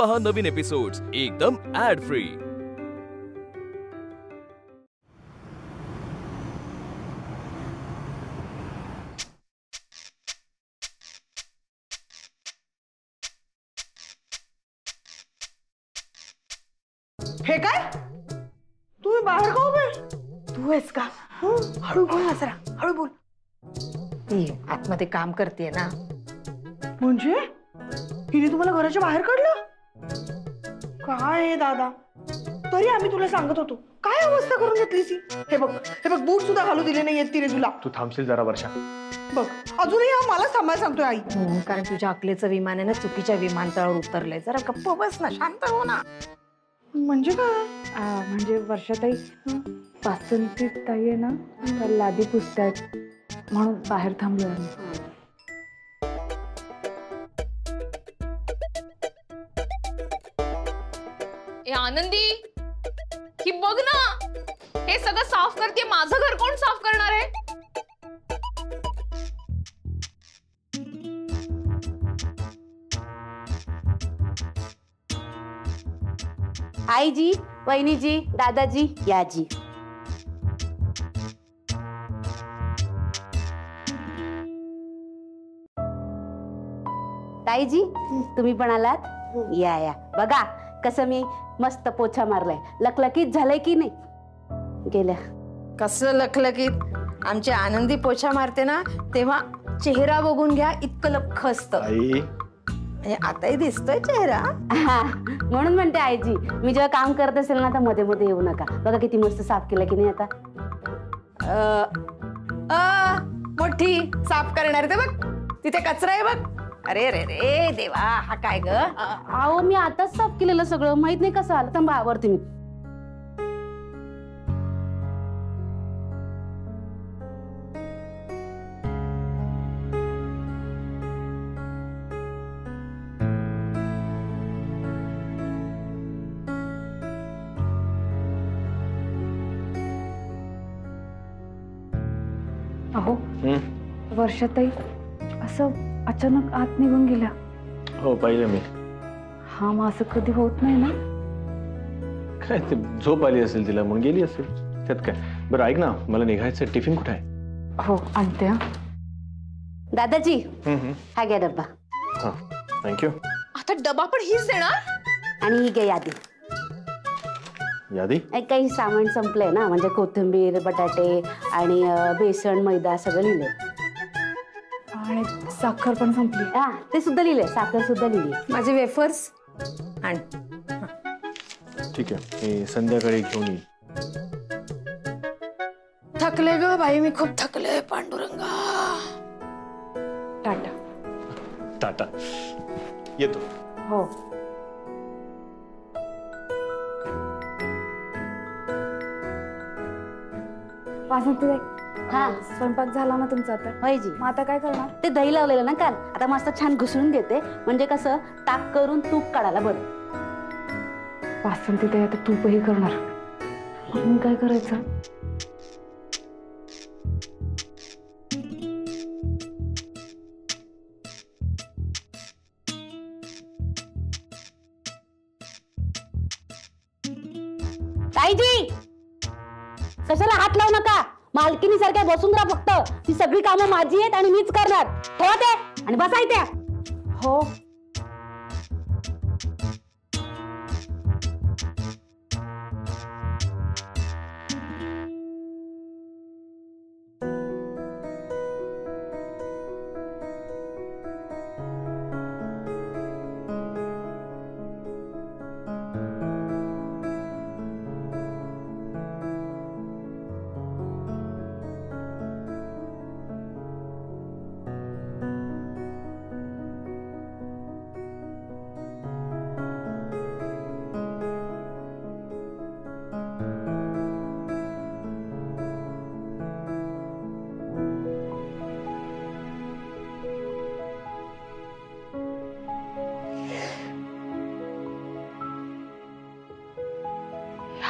पहा नवीन एपिसोड्स एकदम add free. हे काय? तुम्ही बाहेर का उभे? तू आहेस का? हळू बोल ना जरा, हळू बोल. ती आतमध्ये काम करते ना. म्हणजे हिने तुम्हाला घराच्या बाहेर काढलं? काय आहे दादा? तरी आम्ही तुला सांगत होतो. काय अवस्था करून घेतलीस? हे बघ बूट सुद्धा घालू दिले नाहीयेत तिने तुला. तू थांबशील जरा वर्षा? बघ अजूनही हा मलाच थांबायला सांगतोय आई. कारण तुझ्या अकलेचं विमान आहे ना चुकीच्या विमानतळावर उतरलंय. जरा गप्प बस ना, शांत हो ना. म्हणजे काय? म्हणजे वर्षाताई वासंती ताई आहे ना लादी पुसतायत म्हणून बाहेर थांबलो आम्ही. ए आनंदी, ही बघ ना, हे सगळं साफ करते. माझं घर कोण साफ करणार आहे? आई जी, वहिनी जी, दादाजी, या जी. ताई जी, तुम्ही पण आलात? या या. बघा कसं मी मस्त पोछा मारलाय. लकलकीत झालंय की नाही? गेल्या कसलं लखलखीत. आमची आनंदी पोछा मारते ना तेव्हा चेहरा बघून घ्या, इतकं लख्ख असतं. आई आताही दिसतोय चेहरा. हा म्हणून म्हणते आईजी, मी जेव्हा काम करत असेल ना तर मध्ये मध्ये येऊ नका. बघा किती मस्त साफ केलं की नाही आता. मोठी साफ करणार ते बघ, तिथे कचरा आहे बघ. अरे रे रे देवा, हा काय ग? अहो मी आताच साफ केलेलं सगळं, माहित नाही कसं आलं. थांबा आवरते मी. अहो वर्षाताई असं अचानक आत निघून गेल्या. हो पाहिलं मी. हा मग असं कधी होत नाही ना? काय ते झोप आली असेल तिला म्हणून गेली असेल, त्यात काय. बरं ऐक ना, मला निघायचं. टिफिन कुठे आहे? हो आणते. हा दादाजी, हा घ्या डब्बा. हा थँक्यू. आता डबा पण हीच देणार? आणि ही घ्या यादी. यादी? काही सामान संपलंय ना, म्हणजे कोथिंबीर, बटाटे आणि बेसन, मैदा सगळं लिहिलंय. आणि साखर पण संपली. हा ते सुद्धा लिहिलंय, साखर सुद्धा लिहिली. माझे वेफर्स आण. ठीक आहे, मी संध्याकाळी घेऊन येईन. थकले ग बाई, मी खूप थकले. पांडुरंगा. टाटा. टाटा. येतो. हो. वासंती ताई, हा स्वयंपाक झाला ना तुमचा आता? होय जी. मग आता काय करणार? ते दही लावलेलं ना काल, आता मस्त छान घुसळून घेते. म्हणजे कसं ताक करून तूप काढायला बरं. वासंती ताई आता तूपही करणार, मग मी काय करायचं? ताईजी, कशाला हात लावू नका. मालकीनी सारख्या बसून राहा फक्त. ती सगळी कामं माझी आहेत आणि मीच करणार. ठेवा ते आणि बसाय त्या. हो.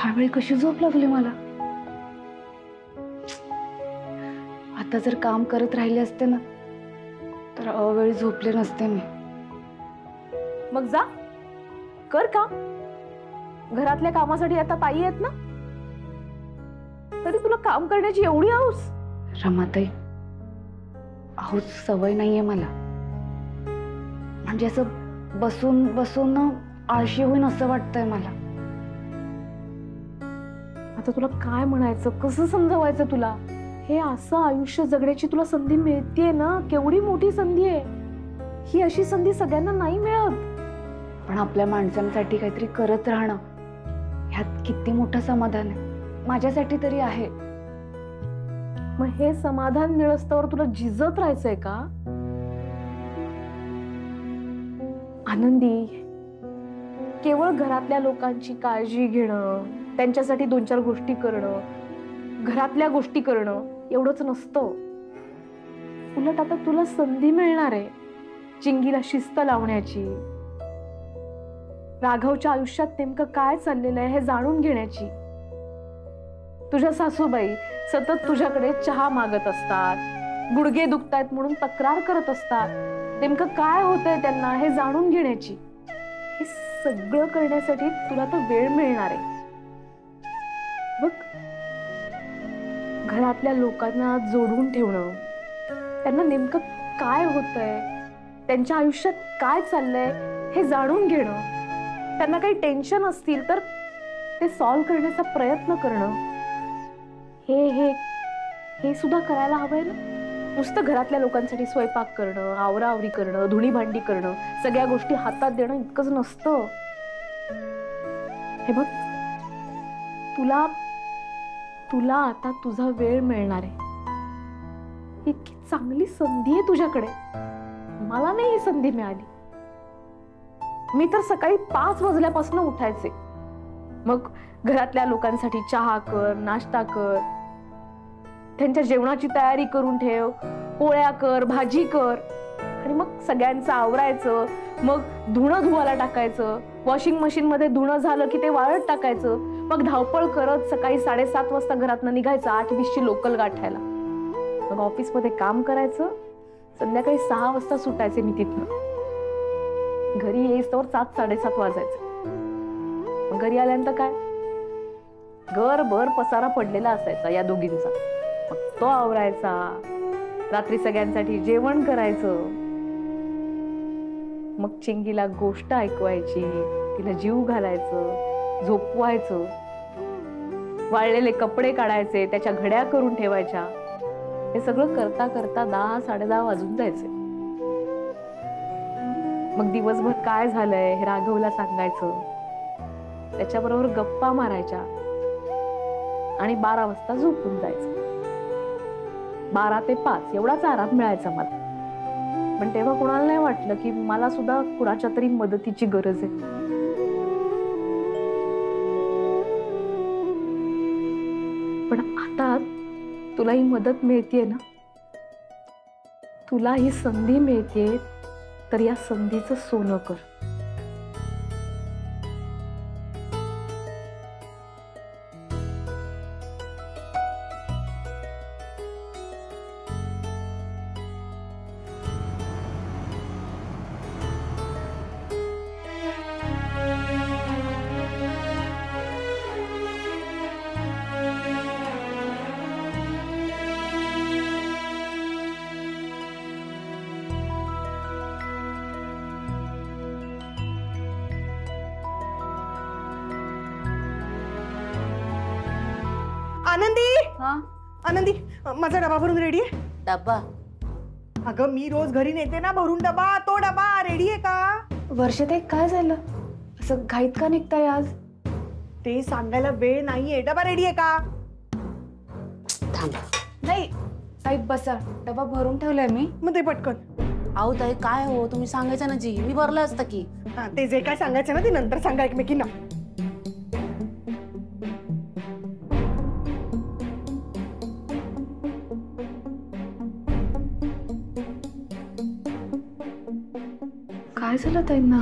ह्यावेळी कशी झोप लागली मला. आता जर काम करत राहिले असते ना तर अवेळी झोपले नसते मी. मग जा, कर का? घरातल्या कामासाठी आता ताई आहेत ना, तरी तुला काम करण्याची एवढी हौस? रमाताई, हौस सवय नाहीये मला. म्हणजे असं बसून बसून ना आळशी होईन असं वाटतंय मला. आता तुला काय म्हणायचं, कसं समजावायचं तुला? हे असं आयुष्य जगण्याची तुला संधी मिळतेय ना, केवढी मोठी संधी आहे ही. अशी संधी सगळ्यांना नाही मिळत. पण आपल्या माणसांसाठी काहीतरी करत राहणं ह्यात किती मोठं समाधान आहे. माझ्यासाठी तरी आहे. मग हे समाधान मिळस्तवर तुला झिजत राहायचंय का? आनंदी, केवळ घरातल्या लोकांची काळजी घेणं, त्यांच्यासाठी 2-4 गोष्टी करणं, घरातल्या गोष्टी करणं एवढंच नसतं. उलट आता तुला संधी मिळणार आहे चिंगीला शिस्त लावण्याची, राघवच्या आयुष्यात नेमकं काय चाललेलं आहे हे जाणून घेण्याची. तुझ्या सासूबाई सतत तुझ्याकडे चहा मागत असतात, गुडघे दुखतायत म्हणून तक्रार करत असतात. नेमकं काय होतंय त्यांना हे जाणून घेण्याची. हे सगळं करण्यासाठी तुला तर वेळ मिळणार आहे. बघ, घरातल्या लोकांना जोडून ठेवणं, त्यांना नेमकं काय होतंय, त्यांच्या आयुष्यात काय चाललंय हे जाणून घेणं, त्यांना काही टेन्शन असतील तर ते सॉल्व्ह करण्याचा प्रयत्न करणं, हे हे हे सुद्धा करायला हवंय ना. नुसतं घरातल्या लोकांसाठी स्वयंपाक करणं, आवराआवरी करणं, धुणी भांडी करणं, सगळ्या गोष्टी हातात देणं इतकंच नसतं. हे बघ, तुला आता तुझा वेळ मिळणार आहे. इतकी चांगली संधी आहे तुझ्याकडे. मला नाही ही संधी मिळाली. मी तर सकाळी 5 वाजल्यापासून उठायचे. मग घरातल्या लोकांसाठी चहा कर, नाश्ता कर, त्यांच्या जेवणाची तयारी करून ठेव, पोळ्या कर, भाजी कर, आणि मग सगळ्यांचं आवरायचं. मग धुणं धुवायला टाकायचं, वॉशिंग मशीन मध्ये धुणं झालं की ते वाळत टाकायचं. मग धावपळ करत सकाळी 7:30 वाजता घरातनं निघायचं 8:20ची लोकल गाठायला. मग ऑफिसमध्ये काम करायचं, संध्याकाळी 6 वाजता सुटायचे मी तिथनं. घरी येईस्तोवर 7-7:30 वाजायचं. मग घरी आल्यानंतर काय, घरभर पसारा पडलेला असायचा या दोघींचा. मग तो आवरायचा, रात्री सगळ्यांसाठी जेवण करायचं. मग चिंगीला गोष्ट ऐकवायची, तिला जीव घालायचं, झोपवायचं, वाळलेले कपडे काढायचे, त्याच्या घड्या करून ठेवायच्या. हे सगळं करता करता 10-10:30 वाजून जायचे. मग दिवसभर काय झालंय हे राघवला सांगायचं, त्याच्याबरोबर गप्पा मारायच्या आणि 12 वाजता झोपून जायचं. 12 ते 5 एवढाच आराम मिळायचा मला. पण तेव्हा कोणाला नाही वाटलं की मला सुद्धा कुणाच्या तरी मदतीची गरज आहे. पण आता तुला ही मदत मिळतेय ना, तुला ही संधी मिळतेय, तर या संधीचं सोनं कर. आनंदी, आनंदी, माझा डबा भरून रेडी आहे? डब्बा? अगं मी रोज घरी नेते ना भरून डबा, तो डबा रेडी आहे का? वर्षात एक काय झालं, असं घाईत का निघताय आज? ते सांगायला वेळ नाहीये. डबा रेडी आहे का? थांब. नाही ताई, बसा, डबा भरून ठेवलाय मी. मग ते पटकन. अहो ताई, काय हो, तुम्ही सांगायचं ना जी, मी भरलं असतं की. हा, ते जे काय सांगायचं ना ते नंतर सांगा एकमेकींना. काय झालं ताईंना?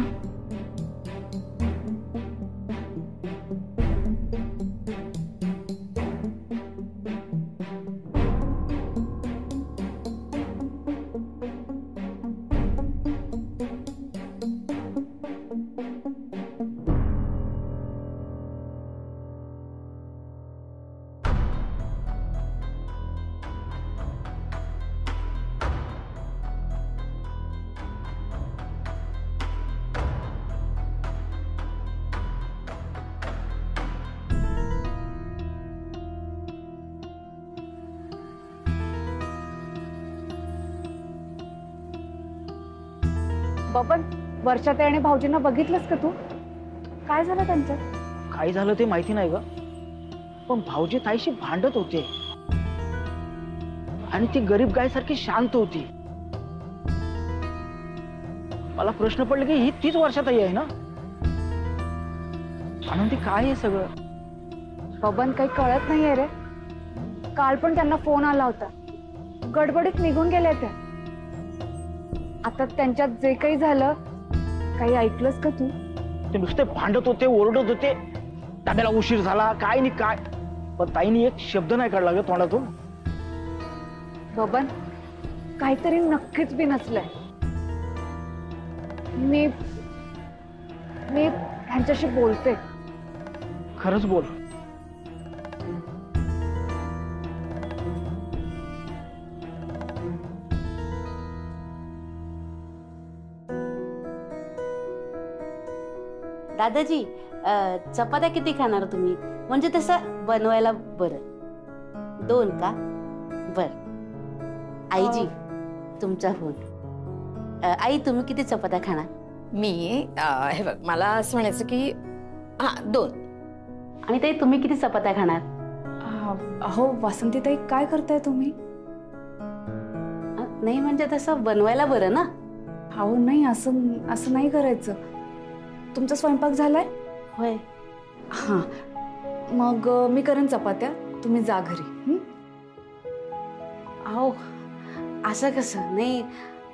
बबन, वर्षाताई आणि भाऊजींना बघितलंस का तू? काय झालं त्यांचं? काय झालं ते माहिती नाही ग, पण भाऊजी ताईशी भांडत होते आणि ती गरीब गायसारखी शांत होती. मला प्रश्न पडले की ही तीच वर्षाताई आहे ना? आनंदी काय आहे सगळं? बबन, काही कळत नाहीये रे. काल पण त्यांना फोन आला होता, गडबडीत निघून गेल्या त्या. आता त्यांच्यात जे काही झालं, काही ऐकलंस का तू? ते नुसते भांडत होते, ओरडत होते, डब्याला उशीर झाला काय नाही काय, पण ताईने एक शब्द नाही काढला ग तोंडातून. बबन, काहीतरी नक्कीच बी नसलंय. मी त्यांच्याशी बोलते. खरंच बोल. दादाजी, चपात्या किती खाणार तुम्ही? म्हणजे तसं बनवायला बरं. 2 का? बर. आईजी, तुमचा फोन. आई, तुम्ही किती चपात्या खाणार? मी हे बघ, मला असं म्हणायचं की 2. आणि ताई, तुम्ही किती चपात्या खाणार? अहो वासंतीताई, काय करताय तुम्ही? नाही म्हणजे तसं बनवायला बरं ना. अहो नाही, असं नाही करायचं. तुमचा स्वयंपाक झालाय? होय. हां, मग मी करेन चपात्या, तुम्ही जा घरी. अहो, असं कसं? नाही,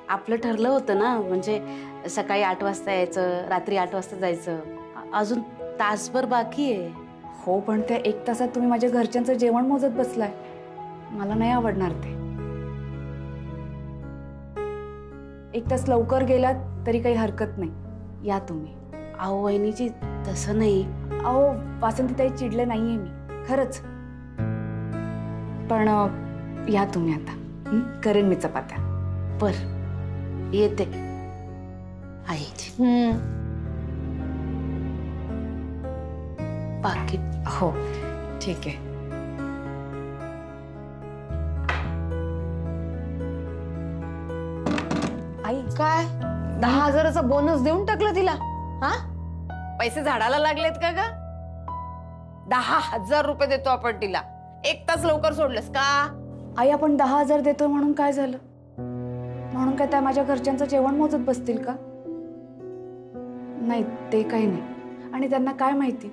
आपलं ठरलं होतं ना, म्हणजे सकाळी 8 वाजता यायचं, रात्री 8 वाजता जायचं. अजून तासभर बाकी आहे. हो, पण त्या 1 तासात तुम्ही माझ्या घरच्यांचं जेवण मोजत बसलाय. मला नाही आवडणार ते. 1 तास लवकर गेलात तरी काही हरकत नाही. या तुम्ही. अहो वहिनीजी, तसं नाही. अहो वासंतीताई, चिडले नाहीये मी, खरंच. पण या तुम्ही आता. करेन मी चपात्या. बर, येते. आई, बाकी हो, ठीक आहे. आई, काय 10,000चा बोनस देऊन टाकलं तिला? हा, पैसे झाडाला लागलेत का ग? 10,000 रुपये देतो आपण तिला. 1 तास लवकर सोडलंस का? आई, आपण 10,000 देतोय म्हणून काय झालं? म्हणून काय त्या माझ्या घरच्यांचं जेवण मोजत बसतील का? नाही, ते काही नाही. आणि त्यांना काय माहिती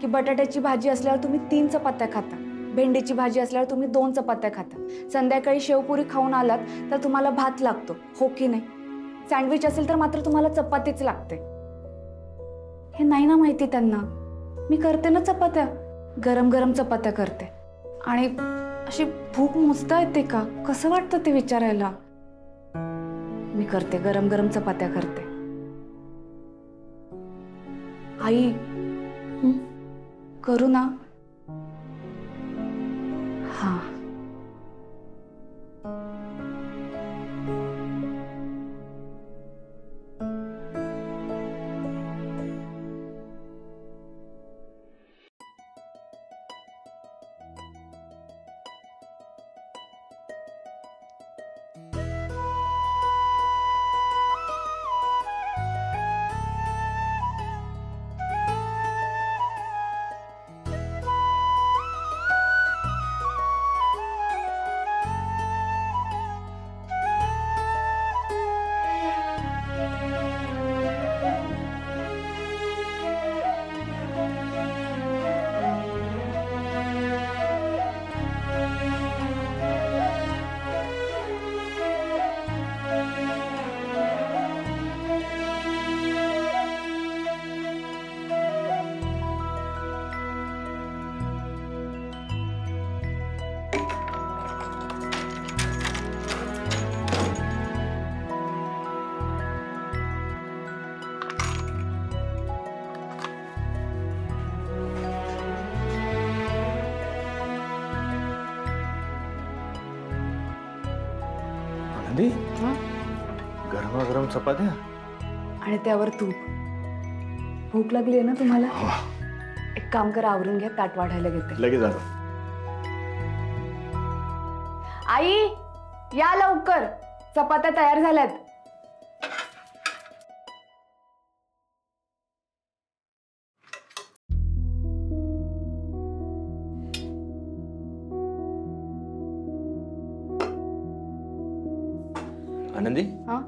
की बटाट्याची भाजी असल्यावर तुम्ही 3 चपात्या खाता, भेंडीची भाजी असल्यावर तुम्ही 2 चपात्या खाता, संध्याकाळी शेवपुरी खाऊन आलात तर तुम्हाला भात लागतो, हो की नाही? सँडविच असेल तर मात्र तुम्हाला चपातीच लागते. हे नाही ना माहिती त्यांना. मी करते ना चपात्या, गरम गरम चपात्या करते. आणि अशी भूक मोजता येते का? कसं वाटतं ते विचारायला. मी करते, गरम गरम चपात्या करते. आई, करू ना? हा. आनंदी, गरमागरम चपात्या आणि त्यावर तूप. भूक लागली आहे ना तुम्हाला? एक काम करा, आवरून घ्या, ताट वाढायला घेते. लगेच आलो. आई, या लवकर, चपात्या तयार झाल्यात. आनंदी हा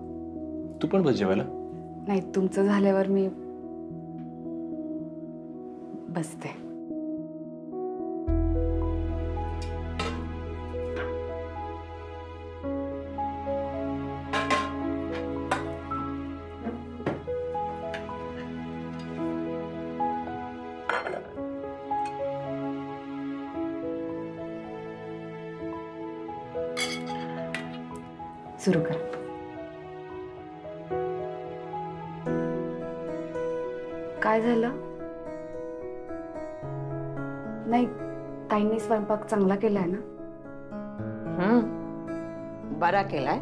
तू पण बस जेवायला. नाही, तुमचं झाल्यावर मी बसते. सुरू कर. काय झालं? नाही, ताईंनी स्वयंपाक चांगला केलाय ना? बरा केलाय,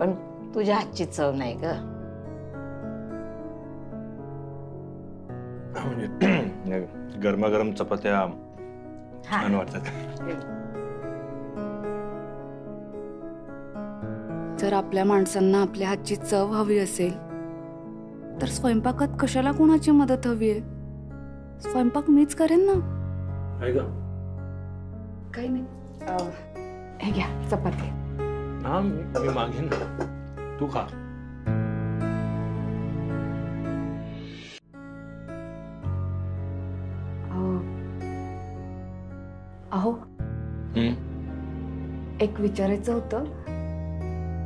पण तुझ्या हातची चव नाही ग. म्हणजे गरमागरम चपात्या छान वाटतात. जर आपल्या माणसांना आपल्या हातची चव हवी असेल तर स्वयंपाकात कशाला कोणाची मदत हवी आहे? स्वयंपाक मीच करेन ना. काय ग? काही नाही. हे घ्या चपाती. हा मी मागेन ना, तू खा. अहो, एक विचारायचं होतं.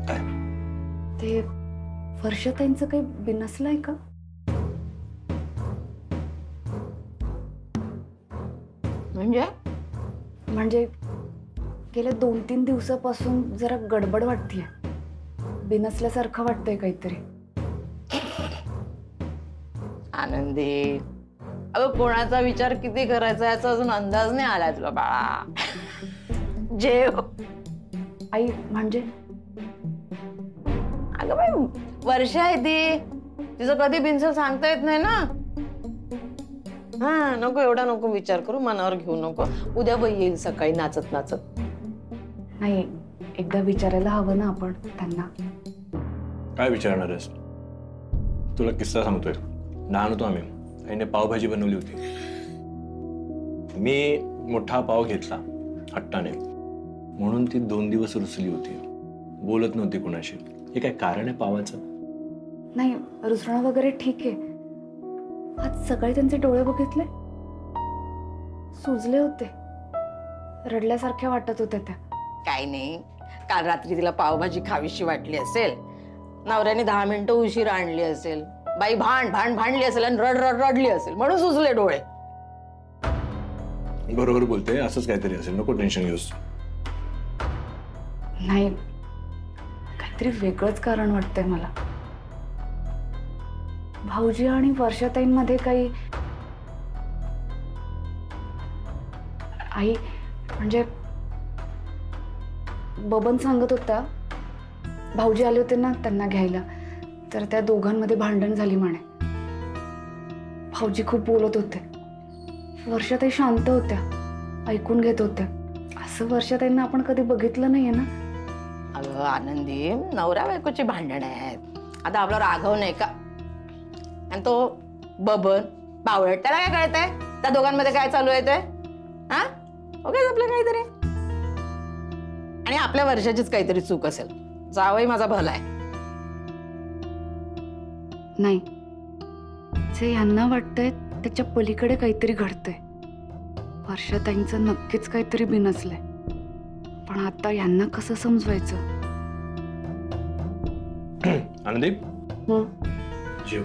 काय? ते वर्षाताईंचं काही बिनसलंय का? म्हणजे गेल्या 2-3 दिवसापासून जरा गडबड वाटतेय. बिनसल्यासारखं वाटतंय काहीतरी. आनंदी, अगं कोणाचा विचार किती करायचा याचा अजून अंदाज नाही आलाय तुला बाळा. जेव. आई म्हणजे? अगं बाई, वर्षा आहे ती, तिचं कधी बिनसल सांगता येत नाही ना. हा, नको एवढा नको विचार करू, मनावर घेऊ नको. उद्या बाई येईल सकाळी नाचत नाचत. नाही, एकदा विचारायला हवं ना आपण त्यांना. काय विचारणार आहेस? तुला किस्सा सांगतोय. लहान होतो आम्ही, आईने पावभाजी बनवली होती. मी मोठा पाव घेतला हट्टाने, म्हणून ती 2 दिवस रुसली होती. बोलत नव्हती कोणाशी. हे काय कारण आहे पावाचं? नाही, रुसणं वगैरे ठीक आहे. आज सकाळी त्यांचे डोळे बघितले, सुजले होते. रडल्यासारख्या वाटत होत्या त्या. काही नाही, काल रात्री तिला पावभाजी खावीशी वाटली असेल. नवऱ्याने 10 मिनिटं उशीर आणली असेल. बाई भांडली असेल आणि रडली असेल, म्हणून सुजले डोळे. बरोबर बोलते, असंच काहीतरी असेल. नको टेन्शन घेऊस. नाही, काहीतरी वेगळंच कारण वाटतंय मला. भाऊजी आणि वर्षाताईंमध्ये काही. आई म्हणजे बबन सांगत होता, भाऊजी आले होते ना त्यांना घ्यायला, तर त्या दोघांमध्ये भांडण झाली म्हणे. भाऊजी खूप बोलत होते. वर्षाताई शांत होत्या, ऐकून घेत होत्या. असं वर्षाताईंना आपण कधी बघितलं नाहीये ना. अगं आनंदी, नवऱ्या बायकोची भांडण आहेत. आता आपला राघव नाही का, आणि तो बबन बावळट, त्याला काय कळतंय त्या दोघांमध्ये काय चालू आहे ते? हा, ओके आपलं काहीतरी. आणि आपल्या वर्षाचीच काहीतरी चूक असेल. जावई माझा भला आहे. नाही, जे यांना वाटतंय त्याच्या पलीकडे काहीतरी घडतंय. वर्षाताईंचं नक्कीच काहीतरी बिनसलंय, पण आता यांना कसं समजवायचं? आनंदी जेव.